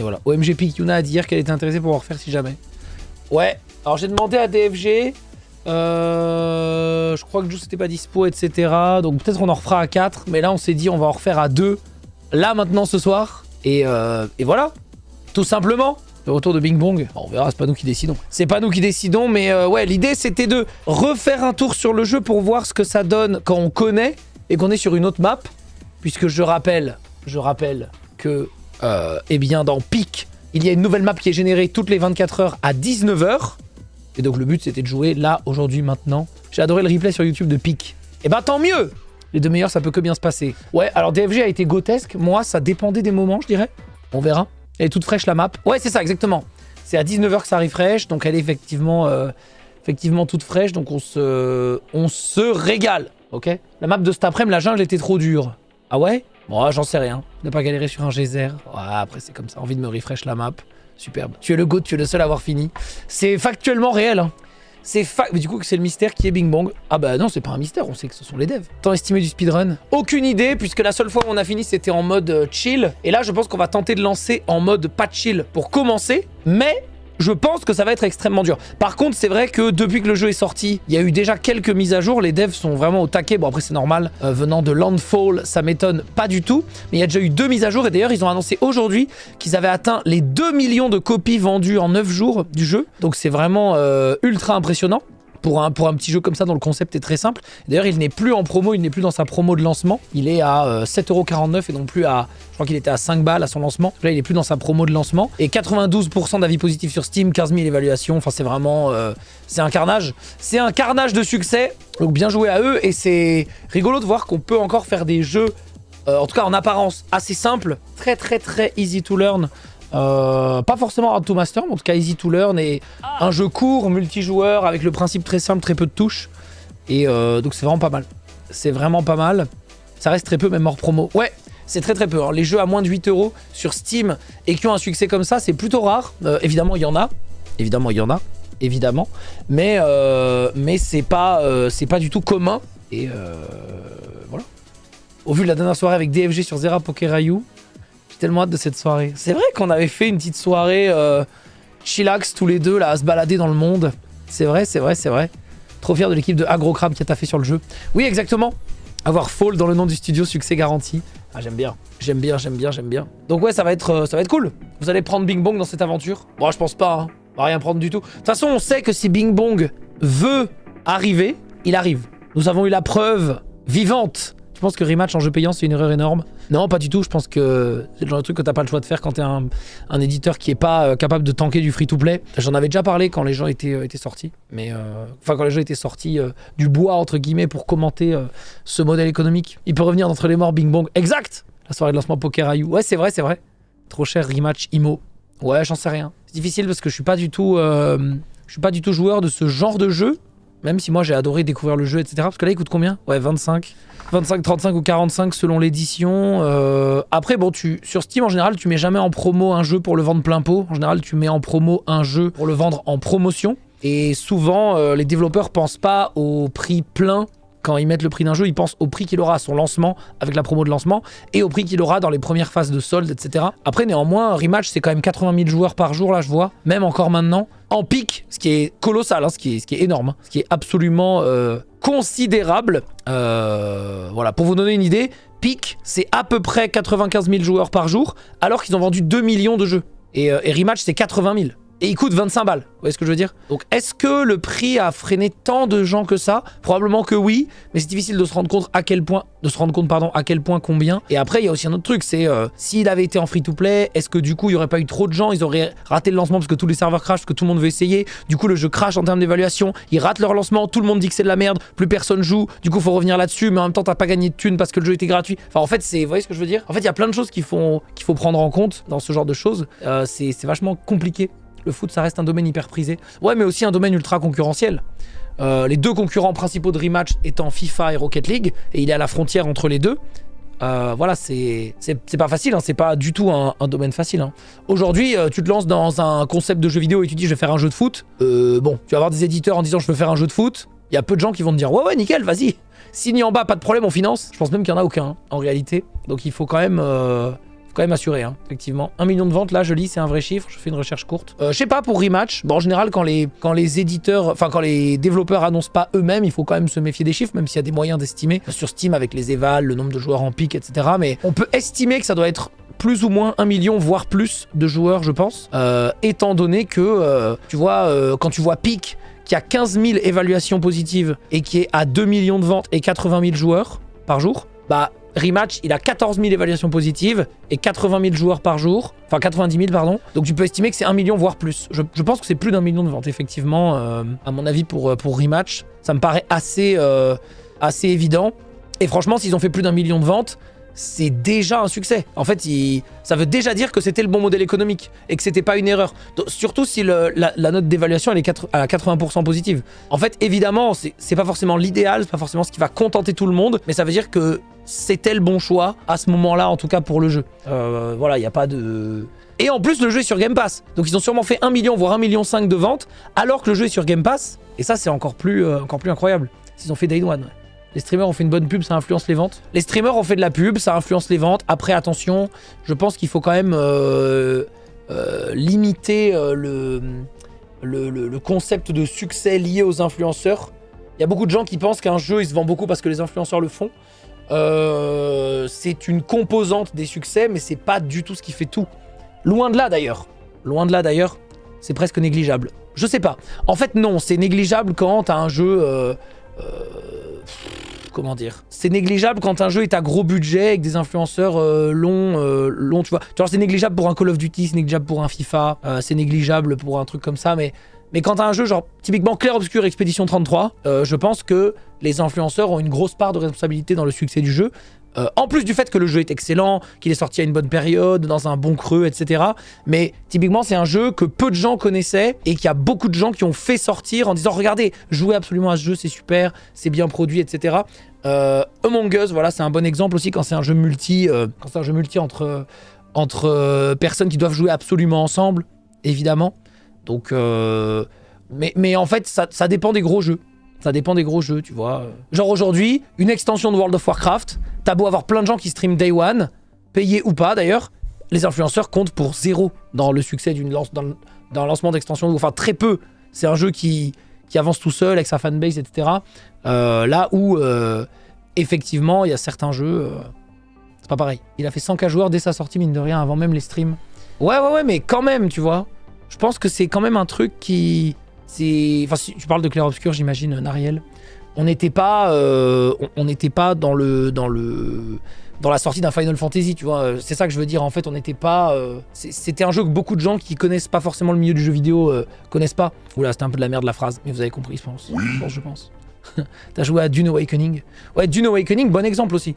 Et voilà. OMG Pic, Yuna a dit hier qu'elle était intéressée pour en refaire si jamais. Ouais. Alors j'ai demandé à DFG. Je crois que Juice n'était pas dispo, etc. Donc peut-être on en refera à 4. Mais là on s'est dit on va en refaire à 2. Là maintenant ce soir. Et voilà. Tout simplement. Le retour de Bing Bong. Bon, on verra, c'est pas nous qui décidons. C'est pas nous qui décidons, mais ouais, l'idée c'était de refaire un tour sur le jeu pour voir ce que ça donne quand on connaît et qu'on est sur une autre map. Puisque je rappelle que, eh bien, dans Pic, il y a une nouvelle map qui est générée toutes les 24 heures à 19 h. Et donc le but c'était de jouer là, aujourd'hui, maintenant. J'ai adoré le replay sur YouTube de Pic. Et bah tant mieux! Les 2 meilleurs, ça peut que bien se passer. Ouais, alors DFG a été grotesque. Moi, ça dépendait des moments, je dirais. On verra. Elle est toute fraîche la map. Ouais, c'est ça, exactement. C'est à 19 h que ça refresh, donc elle est effectivement toute fraîche, donc on se régale, ok? La map de cet après-midi, la jungle était trop dure. Ah ouais? Bon, j'en sais rien. Ne pas galérer sur un geyser. Ouais, après, c'est comme ça. Envie de me refresh la map. Superbe. Tu es le GOAT, tu es le seul à avoir fini. C'est factuellement réel, hein. Mais du coup, c'est le mystère qui est Bing Bong. Ah bah non, c'est pas un mystère, on sait que ce sont les devs. Temps estimé du speedrun? Aucune idée, puisque la seule fois où on a fini, c'était en mode chill. Et là, je pense qu'on va tenter de lancer en mode pas chill pour commencer. Mais je pense que ça va être extrêmement dur. Par contre, c'est vrai que depuis que le jeu est sorti, il y a eu déjà quelques mises à jour. Les devs sont vraiment au taquet. Bon, après, c'est normal. Venant de Landfall, ça m'étonne pas du tout. Mais il y a déjà eu 2 mises à jour. Et d'ailleurs, ils ont annoncé aujourd'hui qu'ils avaient atteint les 2 millions de copies vendues en 9 jours du jeu. Donc, c'est vraiment ultra impressionnant. Pour un petit jeu comme ça dont le concept est très simple. D'ailleurs, il n'est plus en promo, il n'est plus dans sa promo de lancement. Il est à 7,49 € et non plus à... Je crois qu'il était à 5 balles à son lancement. Là, il est plus dans sa promo de lancement. Et 92% d'avis positifs sur Steam, 15 000 évaluations. Enfin, c'est vraiment... c'est un carnage. C'est un carnage de succès. Donc, bien joué à eux. Et c'est rigolo de voir qu'on peut encore faire des jeux, en tout cas en apparence, assez simples. Très, très, très easy to learn. Pas forcément hard to master, mais en tout cas easy to learn et un jeu court, multijoueur avec le principe très simple, très peu de touches. Et donc c'est vraiment pas mal. C'est vraiment pas mal. Ça reste très peu, même hors promo. Ouais, c'est très très peu. Alors, les jeux à moins de 8 € sur Steam et qui ont un succès comme ça, c'est plutôt rare. Évidemment, il y en a. Évidemment. Mais c'est pas du tout commun. Et voilà. Au vu de la dernière soirée avec DFG sur Zera Pokerayu, tellement hâte de cette soirée. C'est vrai qu'on avait fait une petite soirée chillax tous les deux là à se balader dans le monde. C'est vrai. Trop fier de l'équipe de AgroCrab qui a taffé sur le jeu. Oui, exactement. Avoir Fall dans le nom du studio, succès garanti. Ah, j'aime bien. Donc ouais, ça va être cool. Vous allez prendre Bing Bong dans cette aventure? Bon, je pense pas, hein. On va rien prendre du tout. De toute façon, on sait que si Bing Bong veut arriver, il arrive. Nous avons eu la preuve vivante. Je pense que rematch en jeu payant, c'est une erreur énorme. Non, pas du tout. Je pense que c'est le genre de truc que t'as pas le choix de faire quand t'es un éditeur qui est pas capable de tanker du free-to-play. J'en avais déjà parlé quand les gens étaient sortis. Mais enfin, quand les gens étaient sortis du bois, entre guillemets, pour commenter ce modèle économique. Il peut revenir d'entre les morts, Bing Bong. Exact! La soirée de lancement Pokerayu. Ouais, c'est vrai. Trop cher, rematch, IMO. Ouais, j'en sais rien. C'est difficile parce que je suis pas du tout joueur de ce genre de jeu. Même si moi j'ai adoré découvrir le jeu, etc. Parce que là, il coûte combien? Ouais, 25, 35 ou 45 selon l'édition. Après, bon, sur Steam, en général, tu mets jamais en promo un jeu pour le vendre plein pot. En général, tu mets en promo un jeu pour le vendre en promotion. Et souvent, les développeurs pensent pas au prix plein. Quand ils mettent le prix d'un jeu, ils pensent au prix qu'il aura à son lancement, avec la promo de lancement, et au prix qu'il aura dans les premières phases de solde, etc. Après, néanmoins, Rematch, c'est quand même 80 000 joueurs par jour, là, je vois. Même encore maintenant. En pic, ce qui est colossal, hein, ce qui est énorme, hein, ce qui est absolument considérable. Voilà, pour vous donner une idée, pic, c'est à peu près 95 000 joueurs par jour, alors qu'ils ont vendu 2 millions de jeux. Et Rematch, c'est 80 000. Et il coûte 25 balles, vous voyez ce que je veux dire? Donc est-ce que le prix a freiné tant de gens que ça? Probablement que oui, mais c'est difficile de se rendre compte à quel point, combien. Et après il y a aussi un autre truc, c'est s'il avait été en free-to-play, est-ce que du coup il n'y aurait pas eu trop de gens, ils auraient raté le lancement parce que tous les serveurs crashent, parce que tout le monde veut essayer, du coup le jeu crash en termes d'évaluation, ils ratent leur lancement, tout le monde dit que c'est de la merde, plus personne joue, du coup faut revenir là-dessus, mais en même temps t'as pas gagné de thunes parce que le jeu était gratuit. Enfin en fait vous voyez ce que je veux dire? En fait il y a plein de choses qu'il faut prendre en compte dans ce genre de choses, c'est vachement compliqué. Le foot, ça reste un domaine hyper prisé. Ouais, mais aussi un domaine ultra concurrentiel. Les deux concurrents principaux de Rematch étant FIFA et Rocket League, et il est à la frontière entre les deux. Voilà, c'est pas facile, hein, c'est pas du tout un domaine facile. Hein. Aujourd'hui, tu te lances dans un concept de jeu vidéo et tu dis je vais faire un jeu de foot. Bon, tu vas avoir des éditeurs en disant je veux faire un jeu de foot. Il y a peu de gens qui vont te dire ouais, nickel, vas-y. Signe en bas, pas de problème, on finance. Je pense même qu'il y en a aucun, hein, en réalité. Donc il faut quand même Faut quand même assurer, hein, effectivement. 1 million de ventes, là, je lis, c'est un vrai chiffre. Je fais une recherche courte. Je sais pas, pour Rematch, bon, en général, quand les éditeurs, enfin, quand les développeurs annoncent pas eux-mêmes, il faut quand même se méfier des chiffres, même s'il y a des moyens d'estimer. Sur Steam, avec les évals, le nombre de joueurs en pic, etc. Mais on peut estimer que ça doit être plus ou moins 1 million, voire plus de joueurs, je pense. Étant donné que, tu vois, quand tu vois Peak, qui a 15 000 évaluations positives et qui est à 2 millions de ventes et 80 000 joueurs par jour, bah, Rematch, il a 14 000 évaluations positives et 80 000 joueurs par jour. Enfin, 90 000, pardon. Donc tu peux estimer que c'est 1 million, voire plus. Je pense que c'est plus d'1 million de ventes, effectivement, à mon avis, pour Rematch. Ça me paraît assez évident. Et franchement, s'ils ont fait plus d'1 million de ventes, c'est déjà un succès. En fait, ça veut déjà dire que c'était le bon modèle économique et que c'était pas une erreur. Donc, surtout si la note d'évaluation elle est à 80% positive. En fait, évidemment, c'est pas forcément l'idéal, c'est pas forcément ce qui va contenter tout le monde, mais ça veut dire que c'était le bon choix à ce moment-là, en tout cas pour le jeu. Voilà, il n'y a pas de... Et en plus, le jeu est sur Game Pass. Donc ils ont sûrement fait 1 million, voire 1,5 million de ventes, alors que le jeu est sur Game Pass. Et ça, c'est encore plus incroyable. S'ils ont fait Day One. Les streamers ont fait une bonne pub, ça influence les ventes. Les streamers ont fait de la pub, ça influence les ventes. Après, attention, je pense qu'il faut quand même limiter le concept de succès lié aux influenceurs. Il y a beaucoup de gens qui pensent qu'un jeu, il se vend beaucoup parce que les influenceurs le font. C'est une composante des succès, mais c'est pas du tout ce qui fait tout. Loin de là, d'ailleurs. Loin de là, d'ailleurs, c'est presque négligeable. Je sais pas. En fait, non, c'est négligeable quand t'as un jeu... comment dire, c'est négligeable quand un jeu est à gros budget avec des influenceurs longs, tu vois. Genre c'est négligeable pour un Call of Duty, c'est négligeable pour un FIFA, c'est négligeable pour un truc comme ça, mais quand t'as un jeu genre typiquement Clair Obscur Expédition 33, je pense que les influenceurs ont une grosse part de responsabilité dans le succès du jeu. En plus du fait que le jeu est excellent, qu'il est sorti à une bonne période, dans un bon creux, etc. Mais typiquement, c'est un jeu que peu de gens connaissaient et qu'il y a beaucoup de gens qui ont fait sortir en disant « Regardez, jouez absolument à ce jeu, c'est super, c'est bien produit, etc. » Among Us, voilà, c'est un bon exemple aussi quand c'est un jeu multi, entre personnes qui doivent jouer absolument ensemble, évidemment. Donc, mais en fait, ça dépend des gros jeux. Ça dépend des gros jeux, tu vois. Genre aujourd'hui, une extension de World of Warcraft, t'as beau avoir plein de gens qui streament Day One, payés ou pas d'ailleurs, les influenceurs comptent pour 0 dans le succès d'un lancement d'extension, enfin très peu. C'est un jeu qui avance tout seul avec sa fanbase, etc. Là où, effectivement, il y a certains jeux, c'est pas pareil. Il a fait 100K joueurs dès sa sortie, mine de rien, avant même les streams. Ouais, mais quand même, tu vois. Je pense que c'est quand même un truc qui... Enfin, si tu parles de Clair Obscur, j'imagine, Nariel. On n'était pas dans la sortie d'un Final Fantasy, tu vois. C'est ça que je veux dire. En fait, on n'était pas... C'était un jeu que beaucoup de gens qui connaissent pas forcément le milieu du jeu vidéo connaissent pas. Oula, c'était un peu de la merde la phrase, mais vous avez compris, je pense. Je pense. T'as joué à Dune Awakening. Ouais, Dune Awakening, bon exemple aussi.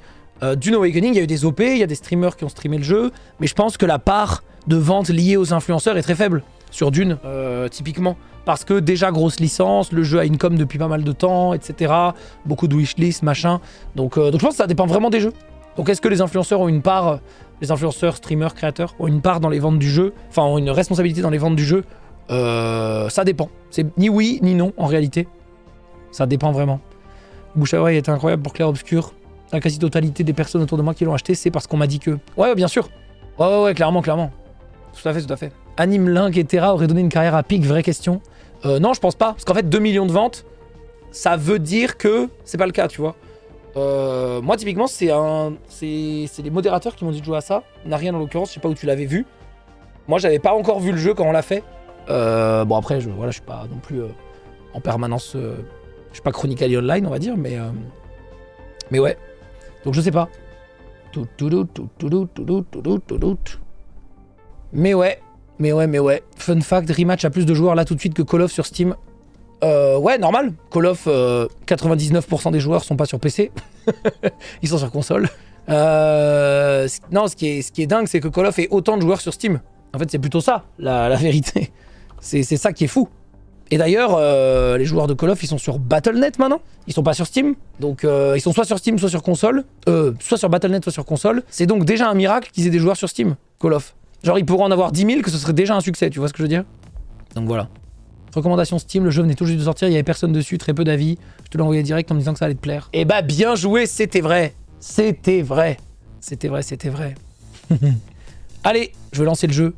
Dune Awakening, il y a eu des OP, il y a des streamers qui ont streamé le jeu, mais je pense que la part de vente liée aux influenceurs est très faible sur Dune, typiquement. Parce que déjà grosse licence, le jeu a une com depuis pas mal de temps, etc. Beaucoup de wishlist, machin. Donc je pense que ça dépend vraiment des jeux. Donc est-ce que les influenceurs ont une part, les influenceurs, streamers, créateurs, ont une part dans les ventes du jeu, enfin ont une responsabilité dans les ventes du jeu? Ça dépend. C'est ni oui, ni non, en réalité. Ça dépend vraiment. Bouche à oreille était incroyable pour Clair Obscur. La quasi-totalité des personnes autour de moi qui l'ont acheté, c'est parce qu'on m'a dit que... Ouais, bien sûr. Ouais, clairement. Tout à fait. Anime Link et Terra aurait donné une carrière à Peak, vraie question. Non, je pense pas. Parce qu'en fait, 2 millions de ventes, ça veut dire que c'est pas le cas, tu vois. Moi, typiquement, c'est les modérateurs qui m'ont dit de jouer à ça. N'a rien en l'occurrence, je sais pas où tu l'avais vu. Moi, j'avais pas encore vu le jeu quand on l'a fait. Bon, après, je suis pas non plus en permanence... je suis pas Chronically Online, on va dire, mais ouais. Donc, je sais pas. Mais ouais. Fun fact, Rematch a plus de joueurs là tout de suite que Call of sur Steam. Ouais, normal. Call of, 99% des joueurs sont pas sur PC. Ils sont sur console. Non, ce qui est dingue, c'est que Call of ait autant de joueurs sur Steam. En fait, c'est plutôt ça, la vérité. C'est ça qui est fou. Et d'ailleurs, les joueurs de Call of, ils sont sur Battle.net maintenant. Ils sont pas sur Steam. Donc, ils sont soit sur Steam, soit sur console. Soit sur Battle.net, soit sur console. C'est donc déjà un miracle qu'ils aient des joueurs sur Steam, Call of. Genre, ils pourraient en avoir 10 000, que ce serait déjà un succès, tu vois ce que je veux dire? Donc voilà. Recommandation Steam, le jeu venait tout juste de sortir, il y avait personne dessus, très peu d'avis. Je te l'ai envoyé direct en me disant que ça allait te plaire. Eh bah, bien joué, c'était vrai. C'était vrai. Allez, je vais lancer le jeu.